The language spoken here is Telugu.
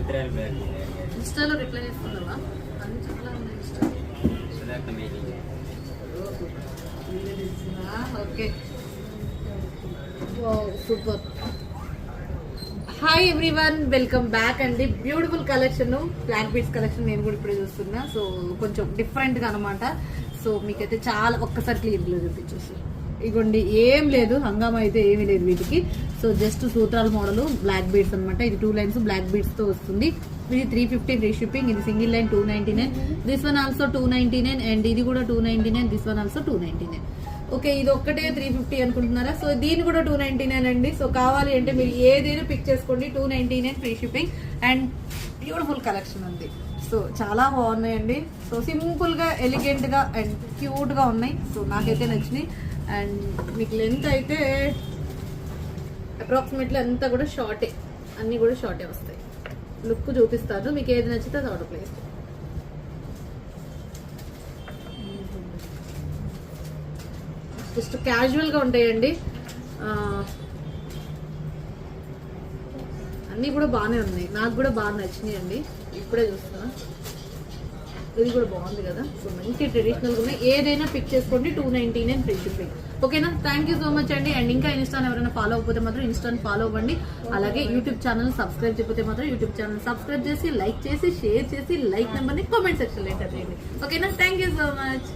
ఇన్స్టాలో రిప్లై చేస్తున్నావా? అన్ని చాలా ఉన్నాయి Insta. Okay, super. Hi everyone, welcome back అండి. Beautiful collection, black beads collection నేను కూడా ఇప్పుడే చూస్తున్నా. సో కొంచెం డిఫరెంట్గా అనమాట. సో మీకైతే చాలా ఒక్కసారి క్లియర్గా చూపించేసి ఇగోండి. ఏం లేదు, హంగామా అయితే ఏమీ లేదు వీటికి. సో జస్ట్ సూత్రాల మోడల్ బ్లాక్ బీడ్స్ అనమాట. ఇది 2 లైన్స్ బ్లాక్ బీడ్స్ తో వస్తుంది. ఇది 350 ఫ్రీ షిప్పింగ్. ఇది single line 299. This one also 299 and ఇది కూడా 299. This one also 299. ఓకే, ఇది ఒక్కటే 350 అనుకుంటున్నారా? సో దీని కూడా 299 అండి. సో కావాలి అంటే మీరు ఏదైనా పిక్ చేసుకోండి. 299 free shipping and beautiful collection ఉంది. సో చాలా బాగున్నాయండి. సో సింపుల్ గా, ఎలిగెంట్ గా అండ్ క్యూట్ గా ఉన్నాయి. సో నాకైతే నచ్చినాయి. అండ్ మీకు లెంత్ అయితే అప్రాక్సిమేట్లీ అంతా కూడా షార్టే, అన్నీ కూడా షార్టే వస్తాయి. లుక్ చూపిస్తాను, మీకు ఏది నచ్చితే అది ఆర్డర్ ప్లేస్. జస్ట్ క్యాజువల్గా ఉంటాయండి. అన్నీ కూడా బాగానే ఉన్నాయి, నాకు కూడా బాగా నచ్చినాయి అండి. ఇప్పుడే చూస్తున్నా, ఇది కూడా బాగుంది కదా. సో మంచి ట్రెడిషనల్గా ఉన్నాయి. ఏదైనా పిక్ చేసుకోండి. 299 ఫ్రీ షిప్పింగ్. ఓకేనా? థ్యాంక్ యూ సో మచ్ అండి. అండ్ ఇంకా ఇన్స్టాని ఎవరైనా ఫాలో అవ్వకపోతే మాత్రం ఇన్స్టాని ఫాలో అవ్వండి. అలాగే యూట్యూబ్ ఛానల్ సబ్స్క్రైబ్ చేయకపోతే మాత్రం యూట్యూబ్ ఛానల్ సబ్స్క్రైబ్ చేసి, లైక్ చేసి, షేర్ చేసి, లైక్ నెంబర్ని కామెంట్ సెక్షన్లో ఎంటర్ చేయండి. ఓకేనా? Thank you so much.